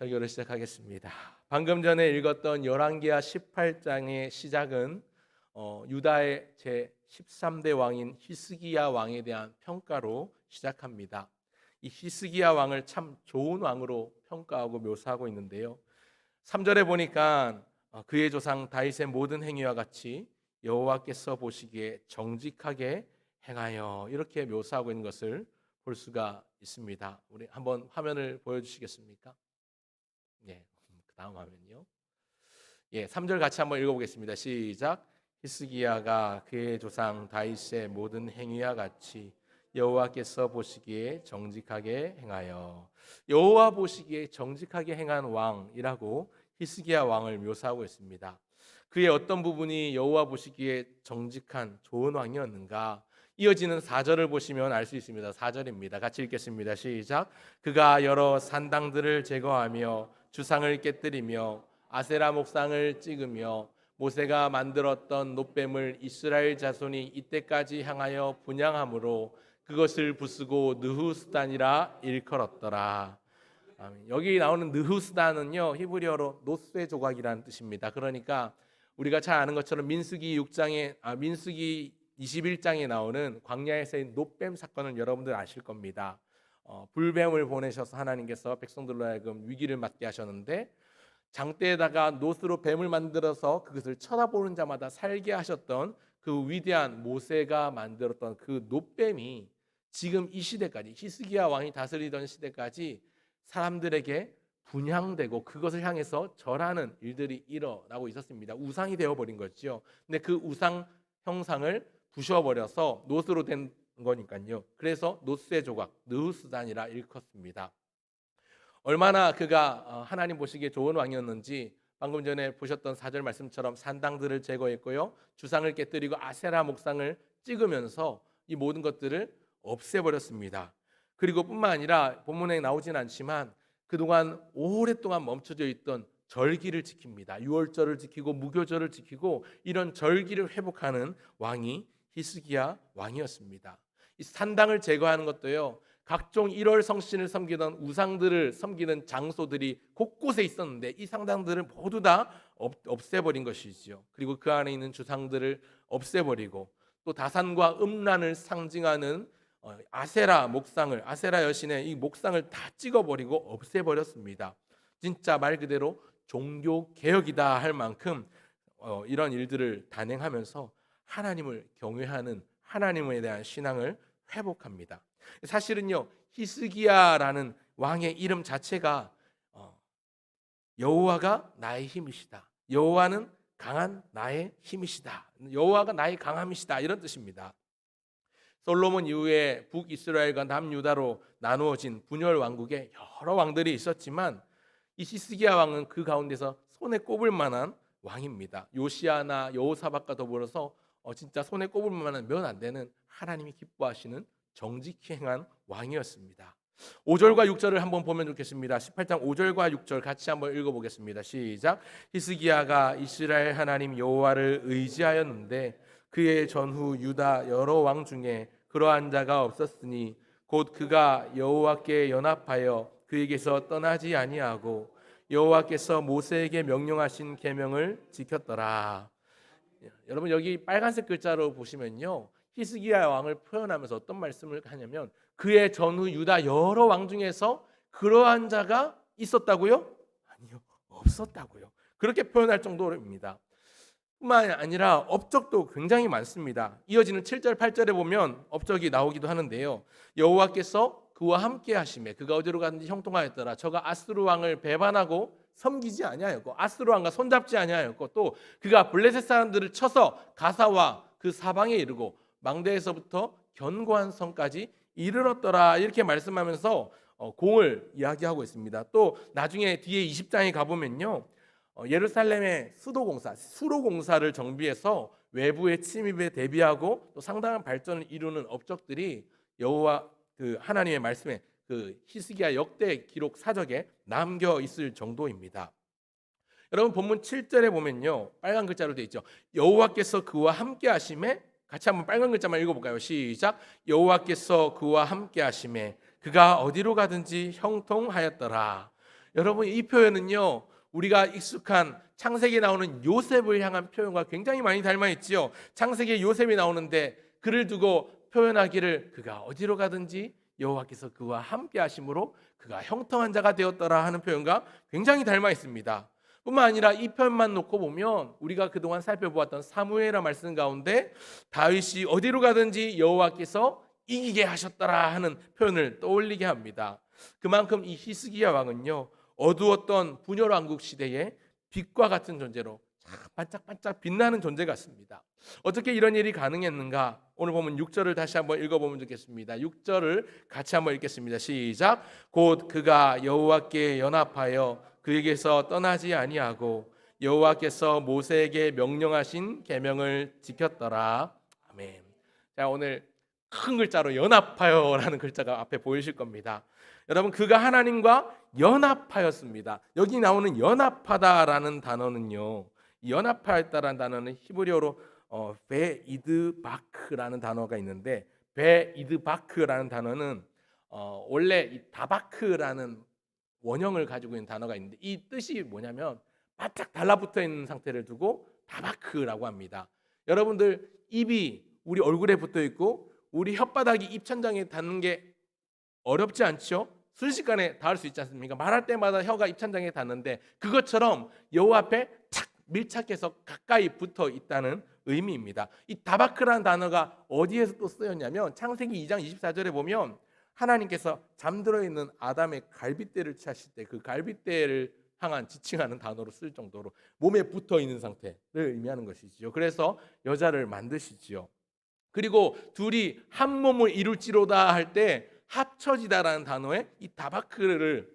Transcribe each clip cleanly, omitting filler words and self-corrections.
설교를 시작하겠습니다. 방금 전에 읽었던 열왕기하 18장의 시작은 유다의 제 13대 왕인 히스기야 왕에 대한 평가로 시작합니다. 이 히스기야 왕을 참 좋은 왕으로 평가하고 묘사하고 있는데요. 3절에 보니까 그의 조상 다윗의 모든 행위와 같이 여호와께서 보시기에 정직하게 행하여, 이렇게 묘사하고 있는 것을 볼 수가 있습니다. 우리 한번 화면을 보여주시겠습니까? 예, 그 다음 화면이요. 3절 같이 한번 읽어보겠습니다. 시작. 히스기야가 그의 조상 다윗의 모든 행위와 같이 여호와께서 보시기에 정직하게 행하여, 여호와 보시기에 정직하게 행한 왕이라고 히스기야 왕을 묘사하고 있습니다. 그의 어떤 부분이 여호와 보시기에 정직한 좋은 왕이었는가? 이어지는 4절을 보시면 알 수 있습니다. 4절입니다. 같이 읽겠습니다. 시작. 그가 여러 산당들을 제거하며 주상을 깨뜨리며 아세라 목상을 찍으며 모세가 만들었던 놋뱀을 이스라엘 자손이 이때까지 향하여 분향함으로 그것을 부수고 느후스단이라 일컬었더라. 여기 나오는 느후스단은요, 히브리어로 노쇠 조각이라는 뜻입니다. 그러니까 우리가 잘 아는 것처럼 민수기 21장에 나오는 광야에서의 놋뱀 사건을 여러분들 아실 겁니다. 불뱀을 보내셔서 하나님께서 백성들로 하여금 위기를 맞게 하셨는데, 장대에다가 놋으로 뱀을 만들어서 그것을 쳐다보는 자마다 살게 하셨던 그 위대한 모세가 만들었던 그 놋뱀이 지금 이 시대까지, 히스기야 왕이 다스리던 시대까지 사람들에게 분향되고 그것을 향해서 절하는 일들이 일어나고 있었습니다. 우상이 되어버린 거죠. 근데 그 우상 형상을 부셔버려서 놋으로 된 거니까요. 그래서 놋쇠 조각, 느후스단이라 일컫습니다. 얼마나 그가 하나님 보시기에 좋은 왕이었는지 방금 전에 보셨던 4절 말씀처럼 산당들을 제거했고요, 주상을 깨뜨리고 아세라 목상을 찍으면서 이 모든 것들을 없애버렸습니다. 그리고 뿐만 아니라 본문에 나오진 않지만 그동안 오랫동안 멈춰져 있던 절기를 지킵니다. 유월절을 지키고 무교절을 지키고 이런 절기를 회복하는 왕이 히스기야 왕이었습니다. 이 산당을 제거하는 것도요, 각종 1월 성신을 섬기던 우상들을 섬기는 장소들이 곳곳에 있었는데 이 산당들을 모두 다 없애버린 것이지요. 그리고 그 안에 있는 주상들을 없애버리고 또 다산과 음란을 상징하는 아세라 목상을, 아세라 여신의 이 목상을 다 찍어버리고 없애버렸습니다. 진짜 말 그대로 종교 개혁이다 할 만큼 이런 일들을 단행하면서 하나님을 경외하는, 하나님에 대한 신앙을 회복합니다. 사실은요, 히스기야라는 왕의 이름 자체가 여호와가 나의 힘이시다, 여호와는 강한 나의 힘이시다, 여호와가 나의 강함이시다, 이런 뜻입니다. 솔로몬 이후에 북이스라엘과 남유다로 나누어진 분열 왕국에 여러 왕들이 있었지만 이 히스기야 왕은 그 가운데서 손에 꼽을 만한 왕입니다. 요시야나 여호사밧과 더불어서 진짜 손에 꼽을 만한 몇 안 되는 하나님이 기뻐하시는 정직히 행한 왕이었습니다. 5절과 6절을 한번 보면 좋겠습니다. 18장 5절과 6절 같이 한번 읽어보겠습니다. 시작. 히스기야가 이스라엘 하나님 여호와를 의지하였는데 그의 전후 유다 여러 왕 중에 그러한 자가 없었으니 곧 그가 여호와께 연합하여 그에게서 떠나지 아니하고 여호와께서 모세에게 명령하신 계명을 지켰더라. 여러분 여기 빨간색 글자로 보시면요, 히스기야 왕을 표현하면서 어떤 말씀을 하냐면 그의 전후 유다 여러 왕 중에서 그러한 자가 있었다고요? 아니요, 없었다고요. 그렇게 표현할 정도입니다. 뿐만 아니라 업적도 굉장히 많습니다. 이어지는 7절 8절에 보면 업적이 나오기도 하는데요, 여호와께서 그와 함께 하시매 그가 어디로 가든지 형통하였더라. 저가 아스루 왕을 배반하고 섬기지 아니하였고 아스루 왕과 손잡지 아니하였고 또 그가 블레셋 사람들을 쳐서 가사와 그 사방에 이르고 망대에서부터 견고한 성까지 이르렀더라, 이렇게 말씀하면서 공을 이야기하고 있습니다. 또 나중에 뒤에 20장에 가보면요, 예루살렘의 수로공사를 정비해서 외부의 침입에 대비하고 또 상당한 발전을 이루는 업적들이 여호와 그 하나님의 말씀에 그 히스기야 역대 기록 사적에 남겨 있을 정도입니다. 여러분 본문 7절에 보면요, 빨간 글자로 되어 있죠. 여호와께서 그와 함께 하심에, 같이 한번 빨간 글자만 읽어볼까요? 시작. 여호와께서 그와 함께 하심에 그가 어디로 가든지 형통하였더라. 여러분 이 표현은요 우리가 익숙한 창세기에 나오는 요셉을 향한 표현과 굉장히 많이 닮아 있지요. 창세기에 요셉이 나오는데 그를 두고 표현하기를 그가 어디로 가든지 여호와께서 그와 함께 하심으로 그가 형통한 자가 되었더라 하는 표현과 굉장히 닮아 있습니다. 뿐만 아니라 이 표현만 놓고 보면 우리가 그동안 살펴보았던 사무엘의 말씀 가운데 다윗이 어디로 가든지 여호와께서 이기게 하셨더라 하는 표현을 떠올리게 합니다. 그만큼 이 히스기야 왕은요 어두웠던 분열 왕국 시대에 빛과 같은 존재로 반짝반짝 빛나는 존재 같습니다. 어떻게 이런 일이 가능했는가? 오늘 보면 6절을 다시 한번 읽어보면 좋겠습니다. 6절을 같이 한번 읽겠습니다. 시작. 곧 그가 여호와께 연합하여 그에게서 떠나지 아니하고 여호와께서 모세에게 명령하신 계명을 지켰더라. 아멘. 자, 오늘 큰 글자로 연합하여라는 글자가 앞에 보이실 겁니다. 여러분 그가 하나님과 연합하였습니다. 여기 나오는 연합하다라는 단어는요. 연합하였다라는 단어는 히브리어로 베이드바크라는 단어가 있는데 베이드바크라는 단어는 원래 이 다바크라는 원형을 가지고 있는 단어가 있는데 이 뜻이 뭐냐면 바짝 달라붙어 있는 상태를 두고 다바크라고 합니다. 여러분들 입이 우리 얼굴에 붙어 있고 우리 혓바닥이 입천장에 닿는 게 어렵지 않죠? 순식간에 닿을 수 있지 않습니까? 말할 때마다 혀가 입천장에 닿는데 그것처럼 여호와 앞에 착 밀착해서 가까이 붙어 있다는 의미입니다. 이 다바크라는 단어가 어디에서 또 쓰였냐면 창세기 2장 24절에 보면 하나님께서 잠들어 있는 아담의 갈빗대를 차실 때 그 갈빗대를 향한 지칭하는 단어로 쓸 정도로 몸에 붙어 있는 상태를 의미하는 것이지요. 그래서 여자를 만드시지요. 그리고 둘이 한 몸을 이룰지로다 할 때 합쳐지다라는 단어에 이 다바크를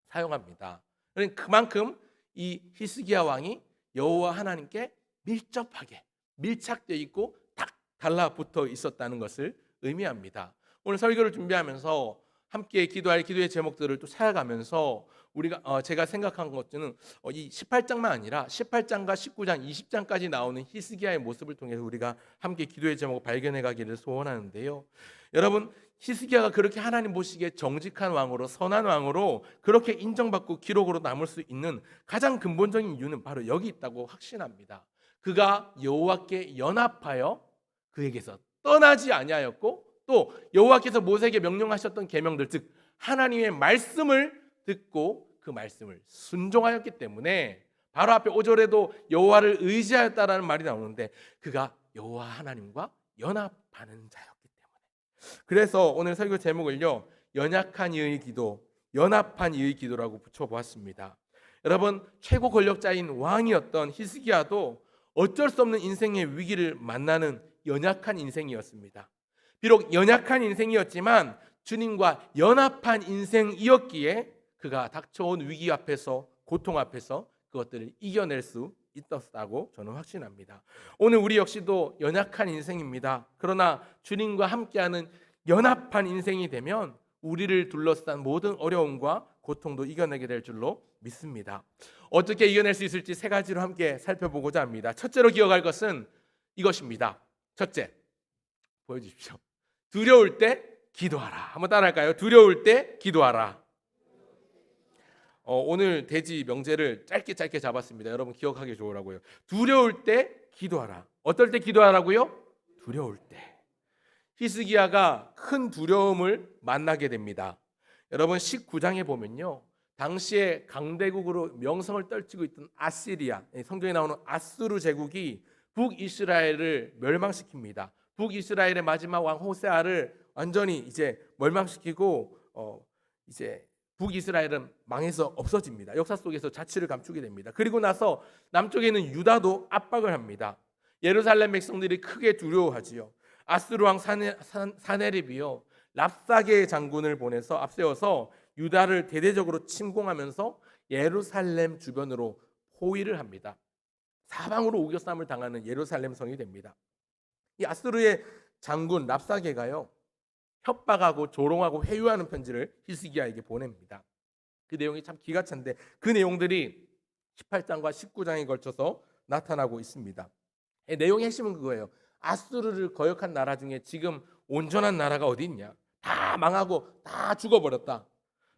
사용합니다. 그러니까 그만큼 이 히스기야 왕이 여호와 하나님께 밀접하게 밀착되어 있고 딱 달라붙어 있었다는 것을 의미합니다. 오늘 설교를 준비하면서 함께 기도할 기도의 제목들을 또 찾아가면서 우리가 제가 생각한 것들은 이 18장만 아니라 18장과 19장, 20장까지 나오는 히스기야의 모습을 통해서 우리가 함께 기도의 제목을 발견해 가기를 소원하는데요. 여러분 히스기야가 그렇게 하나님 보시기에 정직한 왕으로 선한 왕으로 그렇게 인정받고 기록으로 남을 수 있는 가장 근본적인 이유는 바로 여기 있다고 확신합니다. 그가 여호와께 연합하여 그에게서 떠나지 아니하였고 또 여호와께서 모세에게 명령하셨던 계명들 즉 하나님의 말씀을 듣고 그 말씀을 순종하였기 때문에 바로 앞에 5절에도 여호와를 의지하였다라는 말이 나오는데 그가 여호와 하나님과 연합하는 자였기 때문에 그래서 오늘 설교 제목을요 연약한 이의 기도, 연합한 이의 기도라고 붙여보았습니다. 여러분 최고 권력자인 왕이었던 히스기야도 어쩔 수 없는 인생의 위기를 만나는 연약한 인생이었습니다. 비록 연약한 인생이었지만 주님과 연합한 인생이었기에 그가 닥쳐온 위기 앞에서 고통 앞에서 그것들을 이겨낼 수 있었다고 저는 확신합니다. 오늘 우리 역시도 연약한 인생입니다. 그러나 주님과 함께하는 연합한 인생이 되면 우리를 둘러싼 모든 어려움과 고통도 이겨내게 될 줄로 믿습니다. 어떻게 이겨낼 수 있을지 세 가지로 함께 살펴보고자 합니다. 첫째로 기억할 것은 이것입니다. 첫째, 보여주십시오. 두려울 때 기도하라. 한번 따라할까요? 두려울 때 기도하라. 오늘 돼지 명제를 짧게 잡았습니다. 여러분 기억하기 좋으라고요. 두려울 때 기도하라. 어떨 때 기도하라고요? 두려울 때. 히스기야가 큰 두려움을 만나게 됩니다. 여러분 19장에 보면요. 당시에 강대국으로 명성을 떨치고 있던 아시리아, 성경에 나오는 아수르 제국이 북이스라엘을 멸망시킵니다. 북이스라엘의 마지막 왕 호세아를 완전히 이제 멸망시키고 이제 북이스라엘은 망해서 없어집니다. 역사 속에서 자취를 감추게 됩니다. 그리고 나서 남쪽에 있는 유다도 압박을 합니다. 예루살렘 백성들이 크게 두려워하지요. 아수르 왕 사네립이요 랍사게 장군을 보내서 앞세워서 유다를 대대적으로 침공하면서 예루살렘 주변으로 포위를 합니다. 사방으로 우겨쌈을 당하는 예루살렘 성이 됩니다. 이 아수르의 장군 랍사게가요 협박하고 조롱하고 회유하는 편지를 히스기야에게 보냅니다. 그 내용이 참 기가 찬데 그 내용들이 18장과 19장에 걸쳐서 나타나고 있습니다. 내용의 핵심은 그거예요. 아수르를 거역한 나라 중에 지금 온전한 나라가 어디 있냐? 다 망하고 다 죽어버렸다.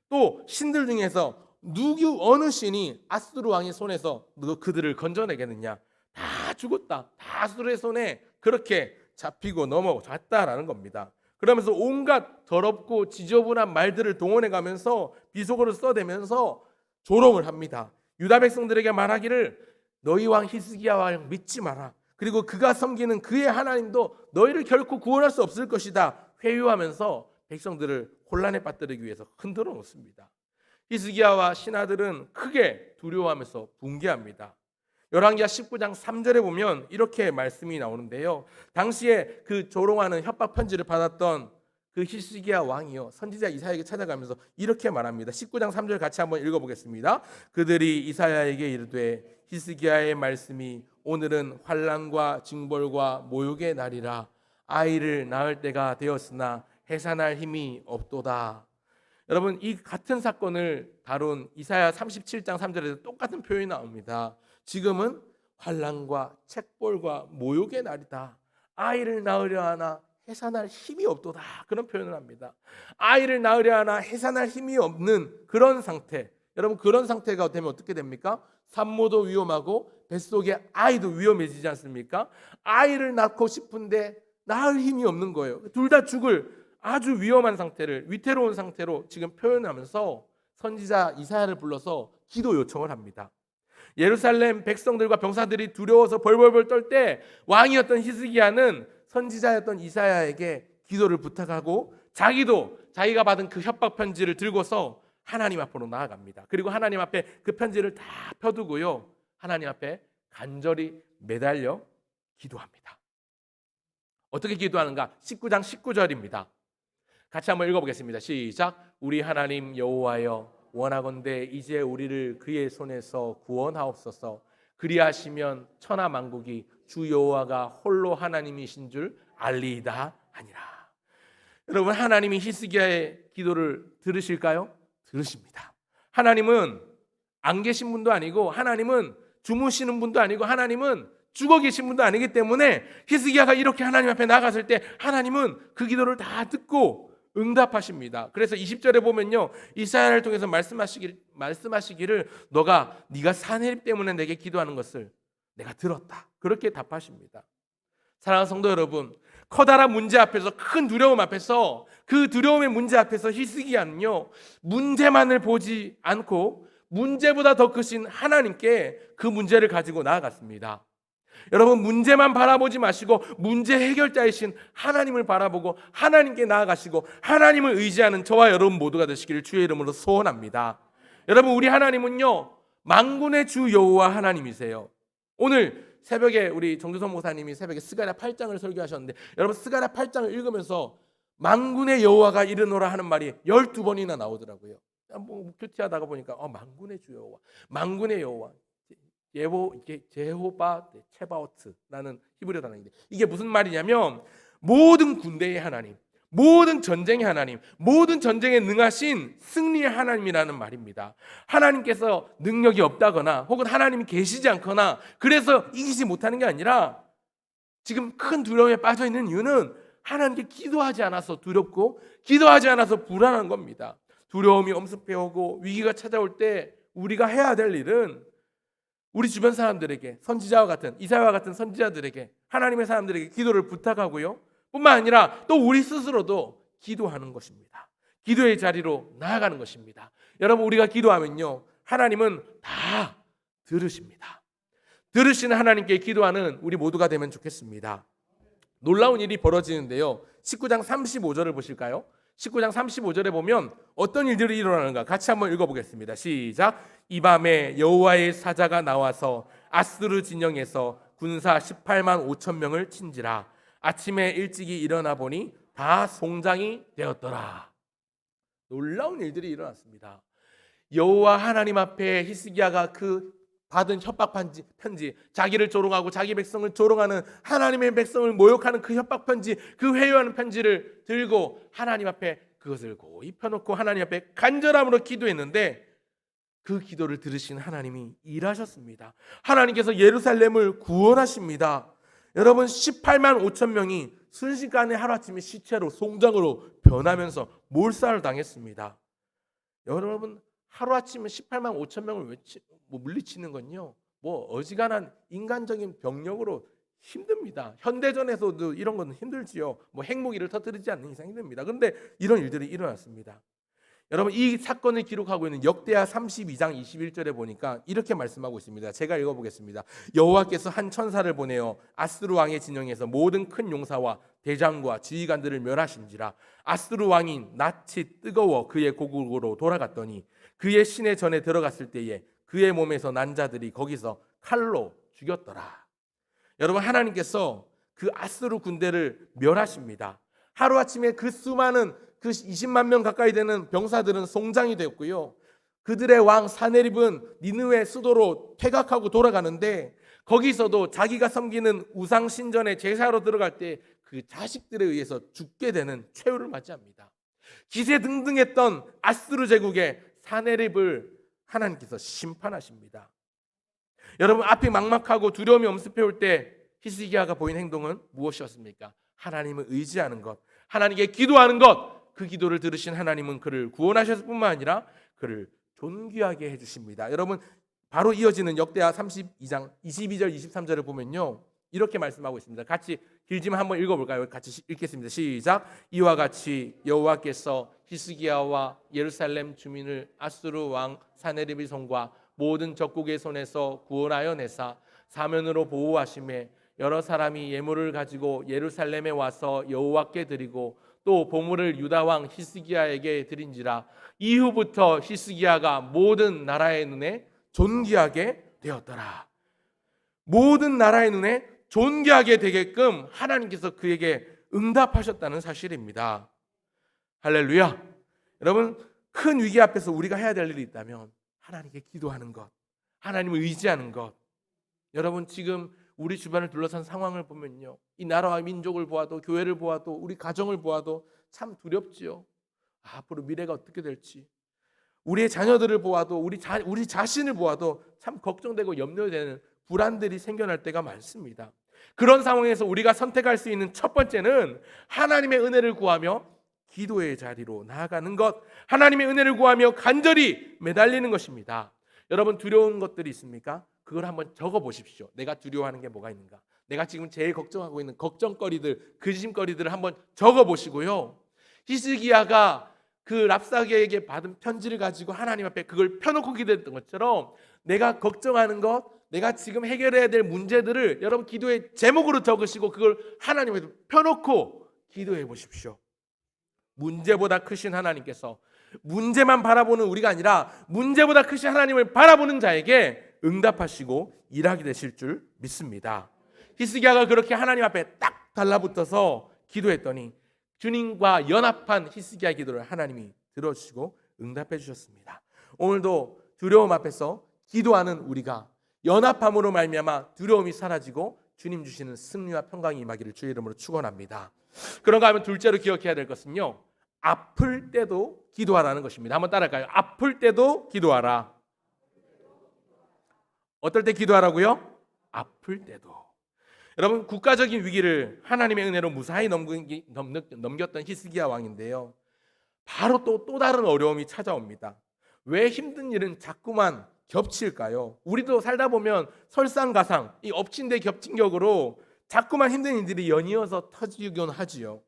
또 신들 중에서 누구 어느 신이 아수르 왕의 손에서 그들을 건져내겠느냐? 다 죽었다. 다 아수르의 손에 그렇게 잡히고 넘어갔다라는 겁니다. 그러면서 온갖 더럽고 지저분한 말들을 동원해 가면서 비속어를 써대면서 조롱을 합니다. 유다 백성들에게 말하기를 너희 왕 히스기야 왕 믿지 마라. 그리고 그가 섬기는 그의 하나님도 너희를 결코 구원할 수 없을 것이다. 회유하면서 백성들을 혼란에 빠뜨리기 위해서 흔들어 놓습니다. 히스기야와 신하들은 크게 두려워하면서 붕괴합니다. 열왕기하 19장 3절에 보면 이렇게 말씀이 나오는데요. 당시에 그 조롱하는 협박 편지를 받았던 그 히스기야 왕이요, 선지자 이사야에게 찾아가면서 이렇게 말합니다. 19장 3절 같이 한번 읽어보겠습니다. 그들이 이사야에게 이르되 히스기야의 말씀이 오늘은 환난과 징벌과 모욕의 날이라. 아이를 낳을 때가 되었으나 해산할 힘이 없도다. 여러분, 이 같은 사건을 다룬 이사야 37장 3절에도 똑같은 표현이 나옵니다. 지금은 환난과 책벌과 모욕의 날이다. 아이를 낳으려 하나 해산할 힘이 없도다. 그런 표현을 합니다. 아이를 낳으려 하나 해산할 힘이 없는 그런 상태. 여러분, 그런 상태가 되면 어떻게 됩니까? 산모도 위험하고 뱃속에 아이도 위험해지지 않습니까? 아이를 낳고 싶은데 낳을 힘이 없는 거예요. 둘 다 죽을 아주 위험한 상태를, 위태로운 상태로 지금 표현하면서 선지자 이사야를 불러서 기도 요청을 합니다. 예루살렘 백성들과 병사들이 두려워서 벌벌벌 떨 때 왕이었던 히스기야는 선지자였던 이사야에게 기도를 부탁하고 자기도 자기가 받은 그 협박 편지를 들고서 하나님 앞으로 나아갑니다. 그리고 하나님 앞에 그 편지를 다 펴두고요, 하나님 앞에 간절히 매달려 기도합니다. 어떻게 기도하는가? 19장 19절입니다. 같이 한번 읽어보겠습니다. 시작. 우리 하나님 여호와여, 원하건대 이제 우리를 그의 손에서 구원하옵소서. 그리하시면 천하 만국이 주 여호와가 홀로 하나님이신 줄 알리이다 하니라. 여러분, 하나님이 히스기야의 기도를 들으실까요? 들으십니다. 하나님은 안 계신 분도 아니고, 하나님은 주무시는 분도 아니고, 하나님은 죽어 계신 분도 아니기 때문에 히스기야가 이렇게 하나님 앞에 나갔을 때 하나님은 그 기도를 다 듣고 응답하십니다. 그래서 20절에 보면요, 이사야를 통해서 말씀하시기를 네가 산헤립 때문에 내게 기도하는 것을 내가 들었다. 그렇게 답하십니다. 사랑하는 성도 여러분, 커다란 문제 앞에서, 큰 두려움 앞에서, 그 두려움의 문제 앞에서 히스기야는요, 문제만을 보지 않고 문제보다 더 크신 하나님께 그 문제를 가지고 나아갔습니다. 여러분, 문제만 바라보지 마시고 문제 해결자이신 하나님을 바라보고 하나님께 나아가시고 하나님을 의지하는 저와 여러분 모두가 되시기를 주의 이름으로 소원합니다. 여러분, 우리 하나님은요, 만군의 주 여호와 하나님이세요. 오늘 새벽에 우리 정두성 목사님이 새벽에 스가랴 8장을 설교하셨는데, 여러분, 스가랴 8장을 읽으면서 만군의 여호와가 이르노라 하는 말이 12번이나 나오더라고요. 뭐 큐티하다가 보니까 만군의 주 여호와, 만군의 여호와, 제호바 체바오트라는 히브리어 단어인데, 이게 무슨 말이냐면 모든 군대의 하나님, 모든 전쟁의 하나님, 모든 전쟁에 능하신 승리의 하나님이라는 말입니다. 하나님께서 능력이 없다거나 혹은 하나님이 계시지 않거나 그래서 이기지 못하는 게 아니라, 지금 큰 두려움에 빠져 있는 이유는 하나님께 기도하지 않아서 두렵고 기도하지 않아서 불안한 겁니다. 두려움이 엄습해오고 위기가 찾아올 때 우리가 해야 될 일은 우리 주변 사람들에게, 선지자와 같은, 이사야와 같은 선지자들에게, 하나님의 사람들에게 기도를 부탁하고요, 뿐만 아니라 또 우리 스스로도 기도하는 것입니다. 기도의 자리로 나아가는 것입니다. 여러분, 우리가 기도하면요, 하나님은 다 들으십니다. 들으시는 하나님께 기도하는 우리 모두가 되면 좋겠습니다. 놀라운 일이 벌어지는데요, 19장 35절을 보실까요? 19장 35절에 보면 어떤 일들이 일어나는가 같이 한번 읽어보겠습니다. 시작. 이 밤에 여호와의 사자가 나와서 아스르 진영에서 군사 18만 5천 명을 친지라. 아침에 일찍이 일어나 보니 다 송장이 되었더라. 놀라운 일들이 일어났습니다. 여호와 하나님 앞에 히스기야가 그 받은 협박 편지, 자기를 조롱하고 자기 백성을 조롱하는, 하나님의 백성을 모욕하는 그 협박 편지, 그 회유하는 편지를 들고 하나님 앞에 그것을 고이 펴놓고 하나님 앞에 간절함으로 기도했는데, 그 기도를 들으신 하나님이 일하셨습니다. 하나님께서 예루살렘을 구원하십니다. 여러분, 18만 5천 명이 순식간에 하루아침에 시체로, 송장으로 변하면서 몰살을 당했습니다. 여러분, 하루아침에 18만 5천 명을 물리치는 건요, 뭐 어지간한 인간적인 병력으로 힘듭니다. 현대전에서도 이런 건 힘들지요. 뭐 핵무기를 터뜨리지 않는 이상 힘듭니다. 그런데 이런 일들이 일어났습니다. 여러분, 이 사건을 기록하고 있는 역대하 32장 21절에 보니까 이렇게 말씀하고 있습니다. 제가 읽어보겠습니다. 여호와께서 한 천사를 보내어 아스루 왕의 진영에서 모든 큰 용사와 대장과 지휘관들을 멸하신지라. 아스루 왕이 낯이 뜨거워 그의 고국으로 돌아갔더니 그의 시내 전에 들어갔을 때에 그의 몸에서 난 자들이 거기서 칼로 죽였더라. 여러분, 하나님께서 그 아스루 군대를 멸하십니다. 하루아침에 그 수많은 그 20만 명 가까이 되는 병사들은 송장이 되었고요. 그들의 왕 사네립은 니느웨 수도로 퇴각하고 돌아가는데, 거기서도 자기가 섬기는 우상 신전에 제사로 들어갈 때 그 자식들에 의해서 죽게 되는 최후를 맞이합니다. 기세등등했던 아스루 제국의 사네립을 하나님께서 심판하십니다. 여러분, 앞이 막막하고 두려움이 엄습해올 때 히스기야가 보인 행동은 무엇이었습니까? 하나님을 의지하는 것, 하나님께 기도하는 것. 그 기도를 들으신 하나님은 그를 구원하셨을 뿐만 아니라 그를 존귀하게 해주십니다. 여러분, 바로 이어지는 역대하 32장 22절 23절을 보면요, 이렇게 말씀하고 있습니다. 같이 길지만 한번 읽어볼까요? 같이 읽겠습니다. 시작. 이와 같이 여호와께서 히스기야와 예루살렘 주민을 아수르 왕 사네립의 손과 모든 적국의 손에서 구원하여 내사 사면으로 보호하심에 여러 사람이 예물을 가지고 예루살렘에 와서 여호와께 드리고 또 보물을 유다 왕 히스기야에게 드린지라. 이후부터 히스기야가 모든 나라의 눈에 존귀하게 되었더라. 모든 나라의 눈에 존귀하게 되게끔 하나님께서 그에게 응답하셨다는 사실입니다. 할렐루야. 여러분, 큰 위기 앞에서 우리가 해야 될 일이 있다면 하나님께 기도하는 것, 하나님을 의지하는 것. 여러분, 지금 우리 주변을 둘러싼 상황을 보면요, 이 나라와 민족을 보아도, 교회를 보아도, 우리 가정을 보아도 참 두렵지요. 앞으로 미래가 어떻게 될지, 우리의 자녀들을 보아도, 우리 자신을 보아도 참 걱정되고 염려되는 불안들이 생겨날 때가 많습니다. 그런 상황에서 우리가 선택할 수 있는 첫 번째는 하나님의 은혜를 구하며 기도의 자리로 나아가는 것, 하나님의 은혜를 구하며 간절히 매달리는 것입니다. 여러분, 두려운 것들이 있습니까? 그걸 한번 적어 보십시오. 내가 두려워하는 게 뭐가 있는가? 내가 지금 제일 걱정하고 있는 걱정거리들, 근심거리들을 한번 적어 보시고요. 히스기야가 그 랍사게에게 받은 편지를 가지고 하나님 앞에 그걸 펴놓고 기도했던 것처럼 내가 걱정하는 것, 내가 지금 해결해야 될 문제들을 여러분 기도의 제목으로 적으시고 그걸 하나님 앞에 펴놓고 기도해 보십시오. 문제보다 크신 하나님께서 문제만 바라보는 우리가 아니라 문제보다 크신 하나님을 바라보는 자에게 응답하시고 일하게 되실 줄 믿습니다. 히스기야가 그렇게 하나님 앞에 딱 달라붙어서 기도했더니 주님과 연합한 히스기야의 기도를 하나님이 들어주시고 응답해 주셨습니다. 오늘도 두려움 앞에서 기도하는 우리가 연합함으로 말미암아 두려움이 사라지고 주님 주시는 승리와 평강이 임하기를 주의 이름으로 축원합니다. 그런가 하면 둘째로 기억해야 될 것은요, 아플 때도 기도하라는 것입니다. 한번 따라할까요? 아플 때도 기도하라. 어떨 때 기도하라고요? 아플 때도. 여러분, 국가적인 위기를 하나님의 은혜로 무사히 넘겼던 히스기야 왕인데요, 바로 또 다른 어려움이 찾아옵니다. 왜 힘든 일은 자꾸만 겹칠까요? 우리도 살다 보면 설상가상, 이 엎친 데 겹친 격으로 자꾸만 힘든 일들이 연이어서 터지곤 하지요.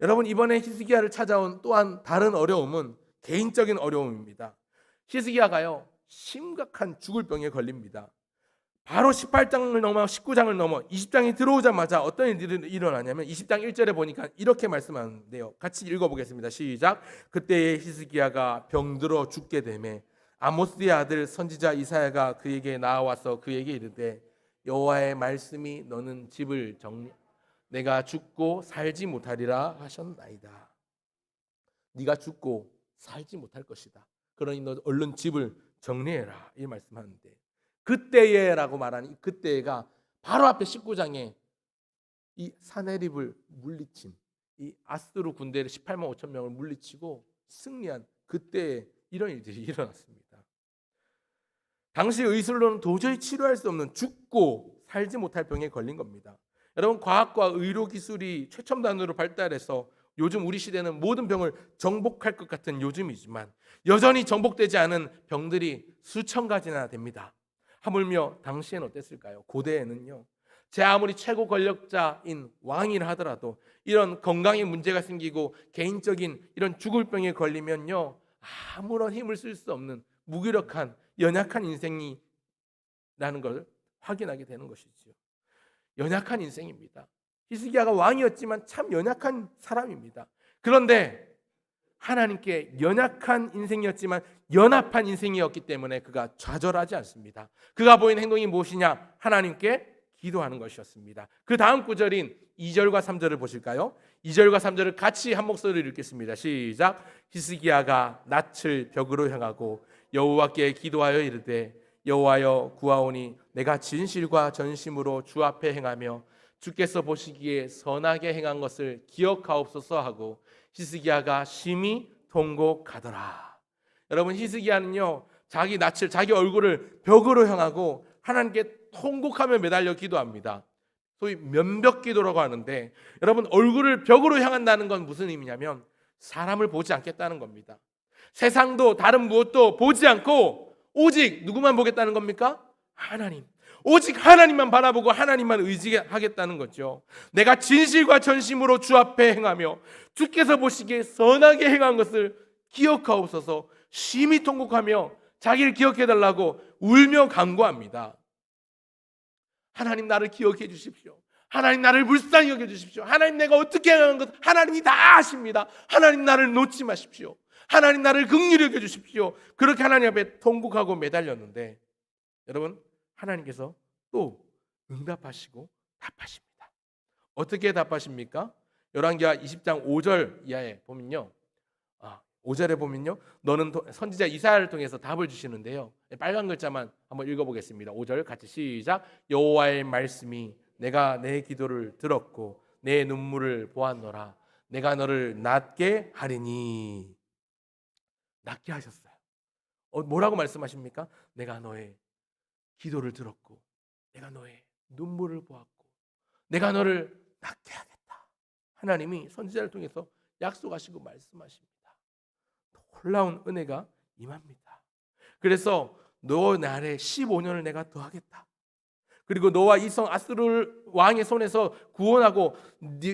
여러분, 이번에 히스기야를 찾아온 또한 다른 어려움은 개인적인 어려움입니다. 히스기야가요, 심각한 죽을 병에 걸립니다. 바로 18장을 넘어 19장을 넘어 20장이 들어오자마자 어떤 일들이 일어나냐면 20장 1절에 보니까 이렇게 말씀하는데요. 같이 읽어보겠습니다. 시작. 그때에 히스기야가 병들어 죽게 되매 아모스의 아들 선지자 이사야가 그에게 나와서 그에게 이르되 여호와의 말씀이 너는 집을 내가 죽고 살지 못하리라 하셨나이다. 네가 죽고 살지 못할 것이다. 그러니 너 얼른 집을 정리해라. 이 말씀하는데, 그때에라고 말하는 이 그때가 바로 앞에 19장에 이 사네립을 물리친 이 아스루 군대를 18만 5천 명을 물리치고 승리한 그때에 이런 일들이 일어났습니다. 당시 의술로는 도저히 치료할 수 없는 죽고 살지 못할 병에 걸린 겁니다. 여러분, 과학과 의료 기술이 최첨단으로 발달해서 요즘 우리 시대는 모든 병을 정복할 것 같은 요즘이지만 여전히 정복되지 않은 병들이 수천 가지나 됩니다. 하물며 당시에는 어땠을까요? 고대에는요, 제 아무리 최고 권력자인 왕이라 하더라도 이런 건강에 문제가 생기고 개인적인 이런 죽을 병에 걸리면요, 아무런 힘을 쓸 수 없는 무기력한 연약한 인생이라는 걸 확인하게 되는 것이지요. 연약한 인생입니다. 히스기야가 왕이었지만 참 연약한 사람입니다. 그런데 하나님께 연약한 인생이었지만 연합한 인생이었기 때문에 그가 좌절하지 않습니다. 그가 보인 행동이 무엇이냐? 하나님께 기도하는 것이었습니다. 그 다음 구절인 2절과 3절을 보실까요? 2절과 3절을 같이 한 목소리로 읽겠습니다. 시작. 히스기야가 낯을 벽으로 향하고 여호와께 기도하여 이르되 여호와여 구하오니 내가 진실과 전심으로 주 앞에 행하며 주께서 보시기에 선하게 행한 것을 기억하옵소서 하고 히스기야가 심히 통곡하더라. 여러분, 히스기야는요, 자기 낯을, 자기 얼굴을 벽으로 향하고 하나님께 통곡하며 매달려 기도합니다. 소위 면벽 기도라고 하는데, 여러분, 얼굴을 벽으로 향한다는 건 무슨 의미냐면 사람을 보지 않겠다는 겁니다. 세상도 다른 무엇도 보지 않고 오직 누구만 보겠다는 겁니까? 하나님. 오직 하나님만 바라보고 하나님만 의지하겠다는 거죠. 내가 진실과 전심으로 주 앞에 행하며 주께서 보시기에 선하게 행한 것을 기억하옵소서. 심히 통곡하며 자기를 기억해달라고 울며 간구합니다. 하나님, 나를 기억해 주십시오. 하나님, 나를 불쌍히 여겨 주십시오. 하나님, 내가 어떻게 행한 것 하나님이 다 아십니다. 하나님, 나를 놓지 마십시오. 하나님, 나를 긍휼히 여겨 주십시오. 그렇게 하나님 앞에 통곡하고 매달렸는데, 여러분, 하나님께서 또 응답하시고 답하십니다. 어떻게 답하십니까? 열왕기하 20장 5절 이하에 보면요, 5절에 보면요, 너는 선지자 이사야를 통해서 답을 주시는데요, 빨간 글자만 한번 읽어보겠습니다. 5절 같이 시작. 여호와의 말씀이 내가 내 기도를 들었고 내 눈물을 보았노라. 내가 너를 낫게 하리니. 낫게 하셨어요. 뭐라고 말씀하십니까? 내가 너의 기도를 들었고 내가 너의 눈물을 보았고 내가 너를 낫게 하겠다. 하나님이 선지자를 통해서 약속하시고 말씀하십니다. 놀라운 은혜가 임합니다. 그래서 너 날에 15년을 내가 더하겠다. 그리고 너와 이 성 아수르 왕의 손에서 구원하고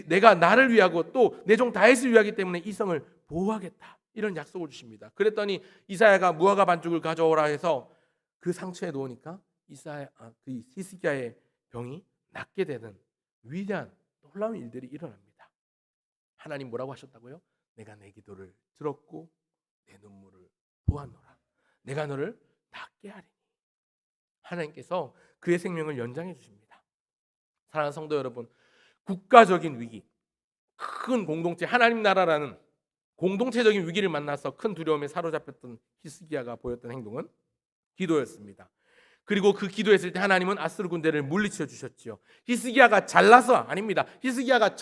내가 나를 위하고 또 내 종 다윗을 위하기 때문에 이 성을 보호하겠다. 이런 약속을 주십니다. 그랬더니 이사야가 무화과 반죽을 가져오라 해서 그 상처에 놓으니까 그 히스기야의 병이 낫게 되는 위대한 놀라운 일들이 일어납니다. 하나님 뭐라고 하셨다고요? 내가 내 기도를 들었고 내 눈물을 보았노라. 내가 너를 낫게 하리니. 하나님께서 그의 생명을 연장해 주십니다. 사랑하는 성도 여러분, 국가적인 위기, 큰 공동체, 하나님 나라라는 공동체적인 위기를 만나서 큰 두려움에 사로잡혔던 히스기야가 보였던 행동은 기도였습니다. 그리고 그 기도했을 때 하나님은 아수르 군대를 물리쳐 주셨지요. 히스기야가 잘나서 아닙니다. 히스기야가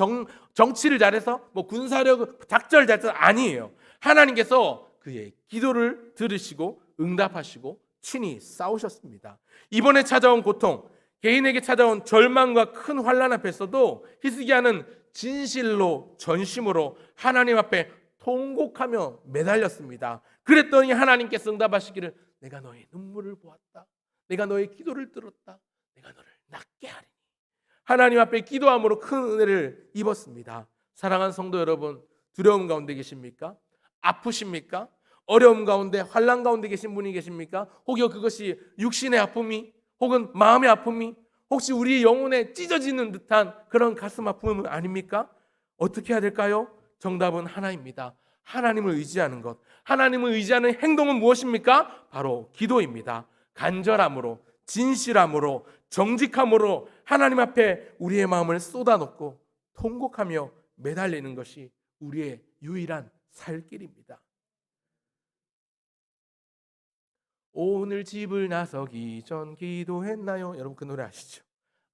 정치를 잘해서 군사력 작전을 잘해서 아니에요. 하나님께서 그의 기도를 들으시고 응답하시고 친히 싸우셨습니다. 이번에 찾아온 고통, 개인에게 찾아온 절망과 큰 환난 앞에서도 히스기야는 진실로 전심으로 하나님 앞에 통곡하며 매달렸습니다. 그랬더니 하나님께서 응답하시기를 내가 너의 눈물을 보았다. 내가 너의 기도를 들었다. 내가 너를 낫게 하리니. 하나님 앞에 기도함으로 큰 은혜를 입었습니다. 사랑하는 성도 여러분, 두려움 가운데 계십니까? 아프십니까? 어려움 가운데, 환난 가운데 계신 분이 계십니까? 혹여 그것이 육신의 아픔이 혹은 마음의 아픔이 혹시 우리 영혼에 찢어지는 듯한 그런 가슴 아픔은 아닙니까? 어떻게 해야 될까요? 정답은 하나입니다. 하나님을 의지하는 것. 하나님을 의지하는 행동은 무엇입니까? 바로 기도입니다. 간절함으로, 진실함으로, 정직함으로 하나님 앞에 우리의 마음을 쏟아놓고 통곡하며 매달리는 것이 우리의 유일한 살 길입니다. 오늘 집을 나서기 전 기도했나요? 여러분 그 노래 아시죠?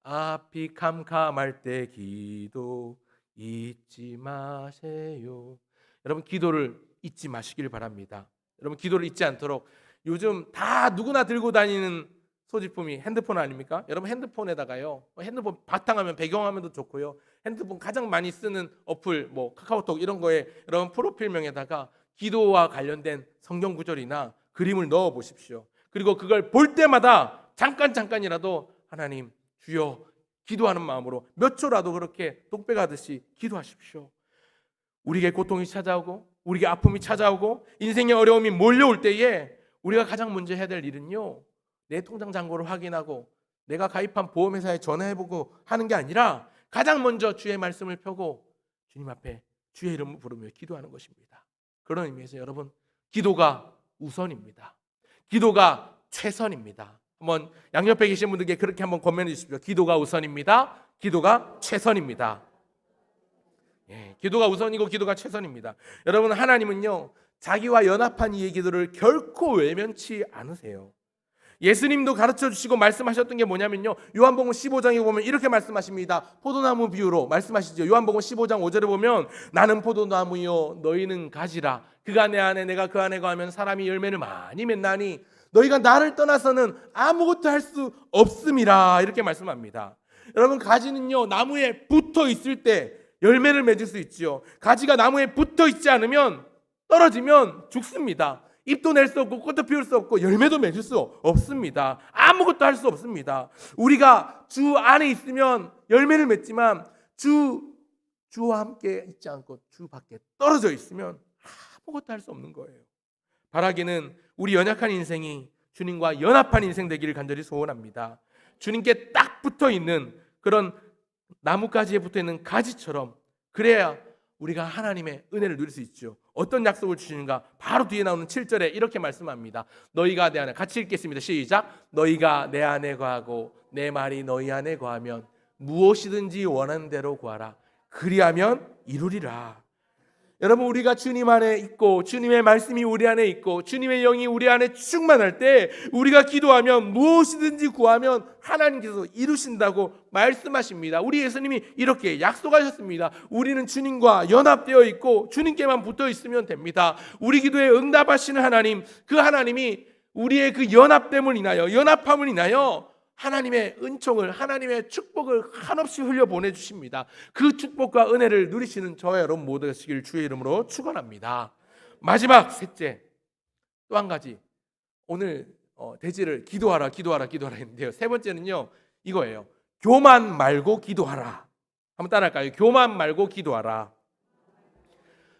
앞이 캄캄할 때 기도 잊지 마세요. 여러분 기도를 잊지 마시길 바랍니다. 여러분 기도를 잊지 않도록 요즘 다 누구나 들고 다니는 소지품이 핸드폰 아닙니까? 여러분 핸드폰에다가요, 핸드폰 바탕화면 배경화면도 좋고요, 핸드폰 가장 많이 쓰는 어플 카카오톡 이런 거에 여러분 프로필명에다가 기도와 관련된 성경 구절이나 그림을 넣어 보십시오. 그리고 그걸 볼 때마다 잠깐이라도 하나님 주여 기도하는 마음으로 몇 초라도 그렇게 독백하듯이 기도하십시오. 우리에게 고통이 찾아오고 우리에게 아픔이 찾아오고 인생의 어려움이 몰려올 때에 우리가 가장 먼저 해야 될 일은요, 내 통장 잔고를 확인하고 내가 가입한 보험회사에 전화해보고 하는 게 아니라 가장 먼저 주의 말씀을 펴고 주님 앞에 주의 이름을 부르며 기도하는 것입니다. 그런 의미에서 여러분, 기도가 우선입니다. 기도가 최선입니다. 한번 양옆에 계신 분들께 그렇게 한번 권면해 주십시오. 기도가 우선입니다. 기도가 최선입니다. 기도가 우선이고 기도가 최선입니다. 여러분, 하나님은요, 자기와 연합한 이의 기도를 결코 외면치 않으세요. 예수님도 가르쳐 주시고 말씀하셨던 게 뭐냐면요, 요한복음 15장에 보면 이렇게 말씀하십니다. 포도나무 비유로 말씀하시죠. 요한복음 15장 5절에 보면 나는 포도나무요 너희는 가지라. 그가 내 안에 내가 그 안에 거하면 사람이 열매를 많이 맺나니 너희가 나를 떠나서는 아무것도 할 수 없음이라. 이렇게 말씀합니다. 여러분, 가지는요 나무에 붙어 있을 때 열매를 맺을 수 있지요. 가지가 나무에 붙어 있지 않으면 떨어지면 죽습니다. 잎도 낼 수 없고 꽃도 피울 수 없고 열매도 맺을 수 없습니다. 아무것도 할 수 없습니다. 우리가 주 안에 있으면 열매를 맺지만 주와 함께 있지 않고 주 밖에 떨어져 있으면 아무것도 할 수 없는 거예요. 바라기는 우리 연약한 인생이 주님과 연합한 인생 되기를 간절히 소원합니다. 주님께 딱 붙어 있는 그런 나뭇가지에 붙어 있는 가지처럼, 그래야 우리가 하나님의 은혜를 누릴 수 있죠. 어떤 약속을 주시는가? 바로 뒤에 나오는 7절에 이렇게 말씀합니다. 너희가 내 안에, 같이 읽겠습니다. 시작. 너희가 내 안에 거하고 내 말이 너희 안에 거하면 무엇이든지 원하는 대로 구하라. 그리하면 이루리라. 여러분, 우리가 주님 안에 있고 주님의 말씀이 우리 안에 있고 주님의 영이 우리 안에 충만할 때 우리가 기도하면 무엇이든지 구하면 하나님께서 이루신다고 말씀하십니다. 우리 예수님이 이렇게 약속하셨습니다. 우리는 주님과 연합되어 있고 주님께만 붙어 있으면 됩니다. 우리 기도에 응답하시는 하나님, 그 하나님이 우리의 그 연합됨을 인하여, 연합함을 인하여 하나님의 은총을, 하나님의 축복을 한없이 흘려 보내주십니다. 그 축복과 은혜를 누리시는 저와 여러분 모두 되시길 주의 이름으로 축원합니다. 마지막 셋째, 또 한 가지, 오늘 대지를 기도하라 했는데요, 세 번째는요 이거예요. 교만 말고 기도하라. 한번 따라할까요? 교만 말고 기도하라.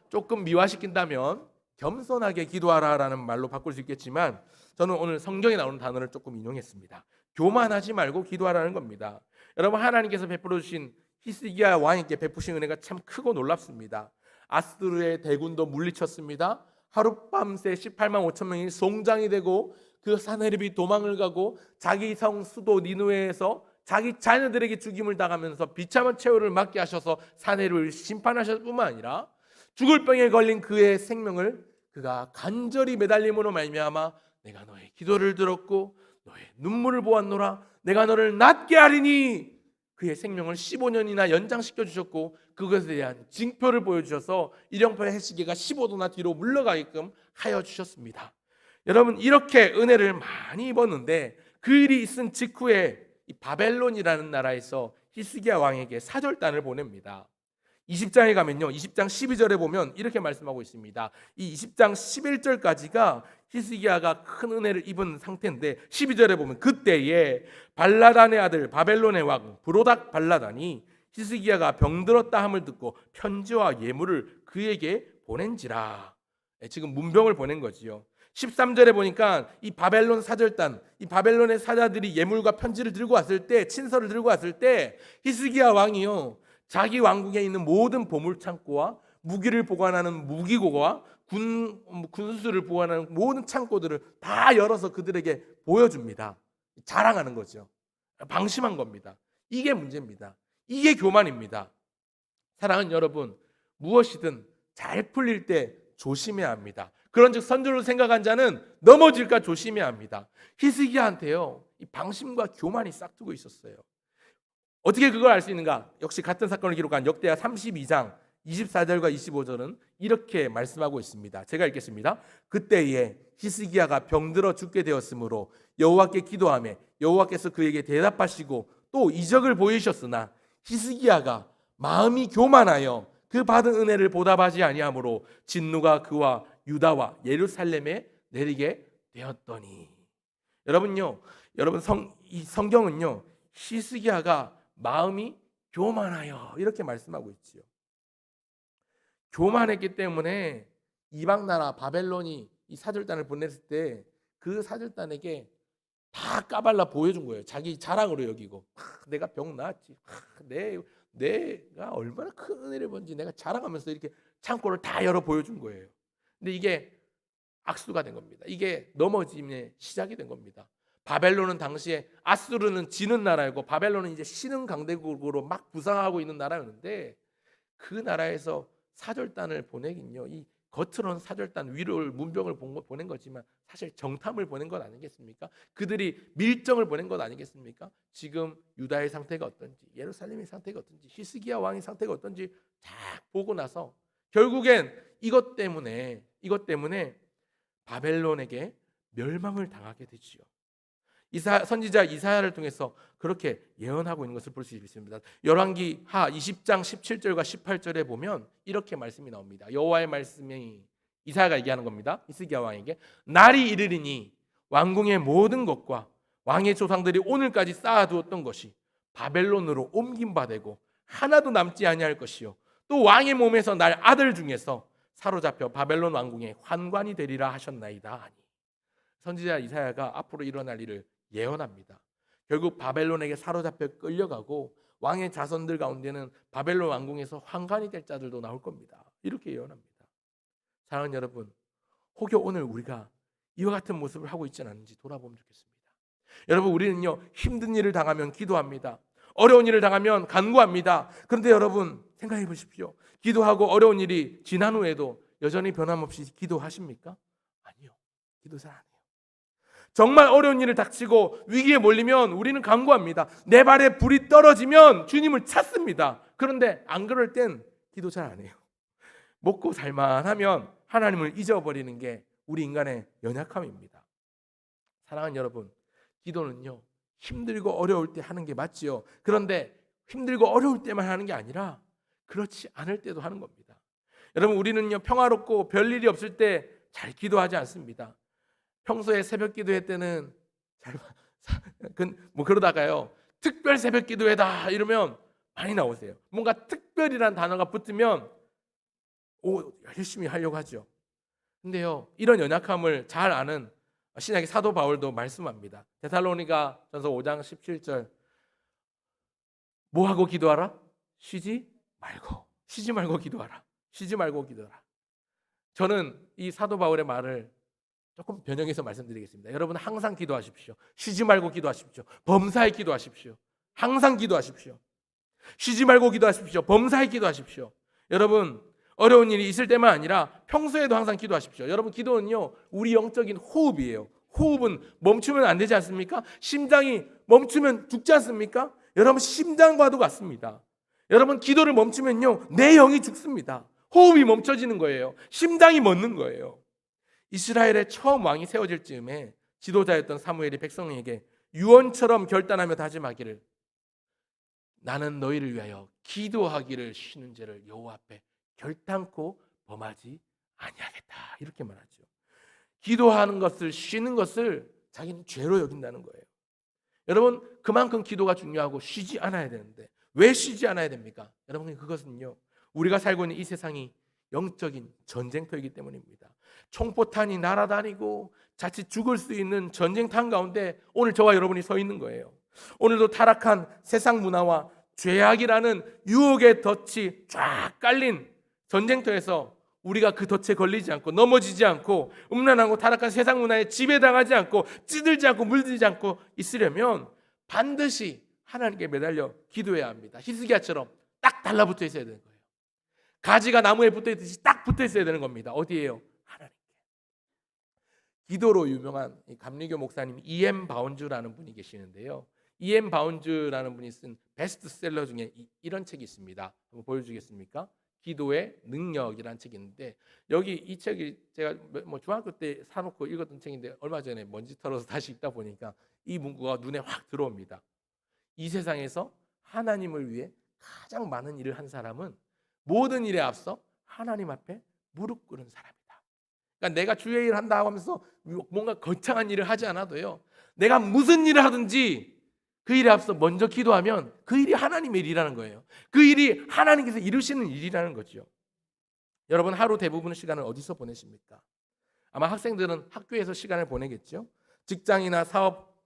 조금 미화시킨다면 겸손하게 기도하라라는 말로 바꿀 수 있겠지만 저는 오늘 성경에 나오는 단어를 조금 인용했습니다. 교만하지 말고 기도하라는 겁니다. 여러분, 하나님께서 베풀어 주신 히스기야 왕에게 베푸신 은혜가 참 크고 놀랍습니다. 아스루의 대군도 물리쳤습니다. 하룻밤새 18만 5천 명이 송장이 되고 그 사내립이 도망을 가고 자기 성 수도 니느웨에서 자기 자녀들에게 죽임을 당하면서 비참한 최후를 맞게 하셔서 사내립을 심판하셨을 뿐만 아니라 죽을 병에 걸린 그의 생명을 그가 간절히 매달림으로 말미암아 내가 너의 기도를 들었고 너의 눈물을 보았노라. 내가 너를 낫게 하리니 그의 생명을 15년이나 연장시켜 주셨고 그것에 대한 징표를 보여주셔서 일형표의 해시계가 15도나 뒤로 물러가게끔 하여 주셨습니다. 여러분, 이렇게 은혜를 많이 입었는데 그 일이 있은 직후에 이 바벨론이라는 나라에서 히스기야 왕에게 사절단을 보냅니다. 20장에 가면요, 20장 12절에 보면 이렇게 말씀하고 있습니다. 이 20장 11절까지가 히스기야가 큰 은혜를 입은 상태인데 12절에 보면 그때에 발라단의 아들 바벨론의 왕 브로닥 발라단이 히스기야가 병들었다 함을 듣고 편지와 예물을 그에게 보낸지라. 지금 문병을 보낸 거지요. 13절에 보니까 이 바벨론 사절단, 이 바벨론의 사자들이 예물과 편지를 들고 왔을 때, 친서를 들고 왔을 때 히스기야 왕이요, 자기 왕국에 있는 모든 보물 창고와 무기를 보관하는 무기고와 군수를 보관하는 모든 창고들을 다 열어서 그들에게 보여줍니다. 자랑하는 거죠. 방심한 겁니다. 이게 문제입니다. 이게 교만입니다. 사랑하는 여러분, 무엇이든 잘 풀릴 때 조심해야 합니다. 그런즉 선조를 생각한 자는 넘어질까 조심해야 합니다. 히스기야한테요, 이 방심과 교만이 싹트고 있었어요. 어떻게 그걸 알 수 있는가? 역시 같은 사건을 기록한 역대하 32장 24절과 25절은 이렇게 말씀하고 있습니다. 제가 읽겠습니다. 그때에 히스기야가 병들어 죽게 되었으므로 여호와께 기도하며 여호와께서 그에게 대답하시고 또 이적을 보이셨으나 히스기야가 마음이 교만하여 그 받은 은혜를 보답하지 아니하므로 진노가 그와 유다와 예루살렘에 내리게 되었더니. 여러분요, 여러분 이 성경은요, 히스기야가 마음이 교만하여 이렇게 말씀하고 있지요. 교만했기 때문에 이방 나라 바벨론이 이 사절단을 보냈을 때 그 사절단에게 다 까발라 보여준 거예요. 자기 자랑으로 여기고, 내가 병 나았지, 내가 얼마나 큰 은혜를 본지 내가 자랑하면서 이렇게 창고를 다 열어 보여준 거예요. 근데 이게 악수가 된 겁니다. 이게 넘어짐의 시작이 된 겁니다. 바벨론은 당시에 아수르는 지는 나라이고 바벨론은 이제 신흥 강대국으로 막 부상하고 있는 나라였는데, 그 나라에서 사절단을 보내긴요, 이 겉으로는 사절단 위로를 문병을 보낸 거지만 사실 정탐을 보낸 것 아니겠습니까? 그들이 밀정을 보낸 것 아니겠습니까? 지금 유다의 상태가 어떤지, 예루살렘의 상태가 어떤지, 히스기야 왕의 상태가 어떤지 쫙 보고 나서 결국엔 이것 때문에 바벨론에게 멸망을 당하게 되지요. 선지자 이사야를 통해서 그렇게 예언하고 있는 것을 볼 수 있습니다. 열왕기 하 20장 17절과 18절에 보면 이렇게 말씀이 나옵니다. 여호와의 말씀이 이사야가 얘기하는 겁니다. 히스기야 왕에게 날이 이르리니 왕궁의 모든 것과 왕의 조상들이 오늘까지 쌓아두었던 것이 바벨론으로 옮김받고 하나도 남지 아니할 것이요 또 왕의 몸에서 날 아들 중에서 사로잡혀 바벨론 왕궁의 환관이 되리라 하셨나이다 하니. 선지자 이사야가 앞으로 일어날 일을 예언합니다. 결국 바벨론에게 사로잡혀 끌려가고 왕의 자손들 가운데는 바벨론 왕궁에서 환관이 될 자들도 나올 겁니다. 이렇게 예언합니다. 사랑하는 여러분, 혹여 오늘 우리가 이와 같은 모습을 하고 있지는 않은지 돌아보면 좋겠습니다. 여러분, 우리는요, 힘든 일을 당하면 기도합니다. 어려운 일을 당하면 간구합니다. 그런데 여러분 생각해 보십시오. 기도하고 어려운 일이 지난 후에도 여전히 변함없이 기도하십니까? 아니요. 기도 잘 안 해요. 정말 어려운 일을 닥치고 위기에 몰리면 우리는 간구합니다. 내 발에 불이 떨어지면 주님을 찾습니다. 그런데 안 그럴 땐 기도 잘 안 해요. 먹고 살만하면 하나님을 잊어버리는 게 우리 인간의 연약함입니다. 사랑하는 여러분, 기도는요, 힘들고 어려울 때 하는 게 맞지요. 그런데 힘들고 어려울 때만 하는 게 아니라 그렇지 않을 때도 하는 겁니다. 여러분, 우리는요, 평화롭고 별일이 없을 때 잘 기도하지 않습니다. 평소에 새벽 기도회 때는 그러다가요, 특별 새벽 기도회다 이러면 많이 나오세요. 뭔가 특별이란 단어가 붙으면 열심히 하려고 하죠. 근데요, 이런 연약함을 잘 아는 신약의 사도 바울도 말씀합니다. 데살로니가 전서 5장 17절, 뭐 하고 기도하라? 쉬지 말고 기도하라. 쉬지 말고 기도하라. 저는 이 사도 바울의 말을 조금 변형해서 말씀드리겠습니다. 여러분, 항상 기도하십시오. 쉬지 말고 기도하십시오. 범사에 기도하십시오. 항상 기도하십시오. 쉬지 말고 기도하십시오. 범사에 기도하십시오. 여러분, 어려운 일이 있을 때만 아니라 평소에도 항상 기도하십시오. 여러분, 기도는요, 우리 영적인 호흡이에요. 호흡은 멈추면 안 되지 않습니까? 심장이 멈추면 죽지 않습니까? 여러분, 심장과도 같습니다. 여러분, 기도를 멈추면요, 내 영이 죽습니다. 호흡이 멈춰지는 거예요. 심장이 멎는 거예요. 이스라엘의 처음 왕이 세워질 즈음에 지도자였던 사무엘이 백성에게 유언처럼 결단하며 다짐하기를, 나는 너희를 위하여 기도하기를 쉬는 죄를 여호와 앞에 결단코 범하지 아니하겠다, 이렇게 말하죠. 기도하는 것을, 쉬는 것을 자기는 죄로 여긴다는 거예요. 여러분, 그만큼 기도가 중요하고 쉬지 않아야 되는데 왜 쉬지 않아야 됩니까? 여러분, 그것은요, 우리가 살고 있는 이 세상이 영적인 전쟁터이기 때문입니다. 총포탄이 날아다니고 자칫 죽을 수 있는 전쟁터 가운데 오늘 저와 여러분이 서 있는 거예요. 오늘도 타락한 세상 문화와 죄악이라는 유혹의 덫이 쫙 깔린 전쟁터에서 우리가 그 덫에 걸리지 않고 넘어지지 않고 음란하고 타락한 세상 문화에 지배당하지 않고 찌들지 않고 물들지 않고 있으려면 반드시 하나님께 매달려 기도해야 합니다. 히스기야처럼 딱 달라붙어 있어야 되는 거예요. 가지가 나무에 붙어 있듯이 딱 붙어 있어야 되는 겁니다. 어디에요? 하나님께. 기도로 유명한 감리교 목사님 E.M. 바운즈라는 분이 계시는데요. E.M. 바운즈라는 분이 쓴 베스트셀러 중에 이런 책이 있습니다. 한번 보여주겠습니까? 기도의 능력이라는 책이 있는데, 여기 이 책이 제가 중학교 때 사놓고 읽었던 책인데 얼마 전에 먼지 털어서 다시 읽다 보니까 이 문구가 눈에 확 들어옵니다. 이 세상에서 하나님을 위해 가장 많은 일을 한 사람은 모든 일에 앞서 하나님 앞에 무릎 꿇은 사람이다. 그러니까 내가 주의 일을 한다고 하면서 뭔가 거창한 일을 하지 않아도요, 내가 무슨 일을 하든지 그 일에 앞서 먼저 기도하면 그 일이 하나님의 일이라는 거예요. 그 일이 하나님께서 이루시는 일이라는 거죠. 여러분, 하루 대부분의 시간을 어디서 보내십니까? 아마 학생들은 학교에서 시간을 보내겠죠. 직장이나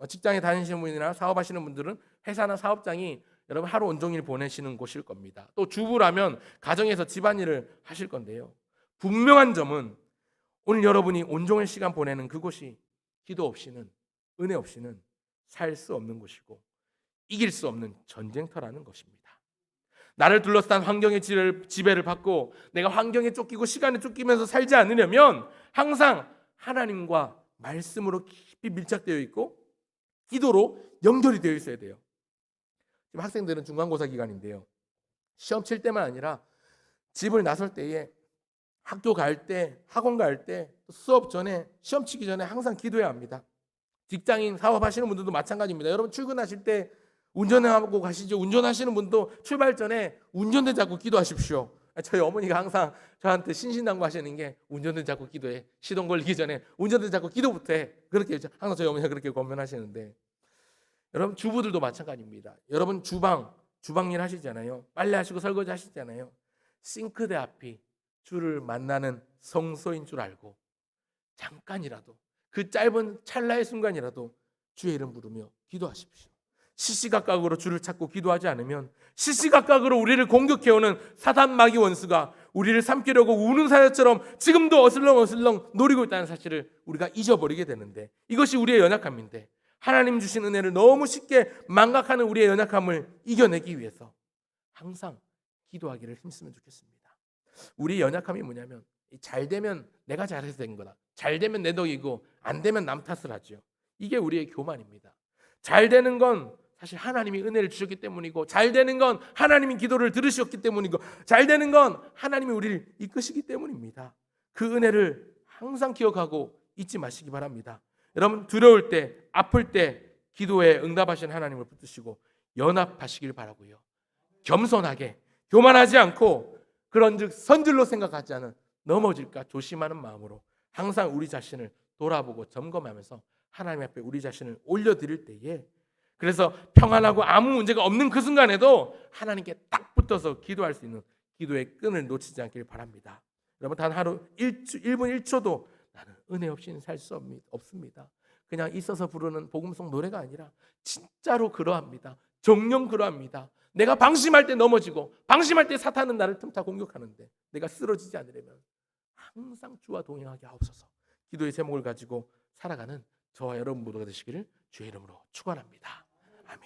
직장에 다니시는 분이나 사업하시는 분들은 회사나 사업장이 여러분 하루 온종일 보내시는 곳일 겁니다. 또 주부라면 가정에서 집안일을 하실 건데요. 분명한 점은 오늘 여러분이 온종일 시간 보내는 그곳이 기도 없이는, 은혜 없이는 살 수 없는 곳이고 이길 수 없는 전쟁터라는 것입니다. 나를 둘러싼 환경의 지배를 받고 내가 환경에 쫓기고 시간에 쫓기면서 살지 않으려면 항상 하나님과 말씀으로 깊이 밀착되어 있고 기도로 연결이 되어 있어야 돼요. 지금 학생들은 중간고사 기간인데요, 시험 칠 때만 아니라 집을 나설 때에, 학교 갈 때, 학원 갈 때, 수업 전에, 시험 치기 전에 항상 기도해야 합니다. 직장인 사업하시는 분들도 마찬가지입니다. 여러분 출근하실 때 운전하고 가시죠. 운전하시는 분도 출발 전에 운전대 잡고 기도하십시오. 저희 어머니가 항상 저한테 신신당부하시는 게 운전대 잡고 기도해. 시동 걸리기 전에 운전대 잡고 기도부터 해. 그렇게 항상 저희 어머니가 그렇게 권면하시는데, 여러분 주부들도 마찬가지입니다. 여러분 주방일 하시잖아요. 빨래하시고 설거지 하시잖아요. 싱크대 앞이 주를 만나는 성소인 줄 알고 잠깐이라도, 그 짧은 찰나의 순간이라도 주의 이름 부르며 기도하십시오. 시시각각으로 주를 찾고 기도하지 않으면 시시각각으로 우리를 공격해오는 사단 마귀 원수가 우리를 삼키려고 우는 사자처럼 지금도 어슬렁어슬렁 노리고 있다는 사실을 우리가 잊어버리게 되는데, 이것이 우리의 연약함인데, 하나님 주신 은혜를 너무 쉽게 망각하는 우리의 연약함을 이겨내기 위해서 항상 기도하기를 힘쓰면 좋겠습니다. 우리의 연약함이 뭐냐면, 잘 되면 내가 잘해서 된 거다, 잘 되면 내 덕이고 안 되면 남 탓을 하죠. 이게 우리의 교만입니다. 잘 되는 건 사실 하나님이 은혜를 주셨기 때문이고, 잘 되는 건 하나님이 기도를 들으셨기 때문이고, 잘 되는 건 하나님이 우리를 이끄시기 때문입니다. 그 은혜를 항상 기억하고 잊지 마시기 바랍니다. 여러분 두려울 때, 아플 때 기도에 응답하신 하나님을 붙드시고 연합하시길 바라고요. 겸손하게, 교만하지 않고 그런즉 선질로 생각하지 않은 넘어질까 조심하는 마음으로 항상 우리 자신을 돌아보고 점검하면서 하나님 앞에 우리 자신을 올려드릴 때에, 그래서 평안하고 아무 문제가 없는 그 순간에도 하나님께 딱 붙어서 기도할 수 있는 기도의 끈을 놓치지 않기를 바랍니다. 여러분 단 하루 1분 1초도 나는 은혜 없이는 살 수 없습니다. 그냥 있어서 부르는 복음송 노래가 아니라 진짜로 그러합니다. 정녕 그러합니다. 내가 방심할 때 넘어지고 방심할 때 사탄은 나를 틈타 공격하는데 내가 쓰러지지 않으려면 항상 주와 동행하게 하옵소서. 기도의 제목을 가지고 살아가는 저와 여러분 모두가 되시기를 주의 이름으로 축원합니다.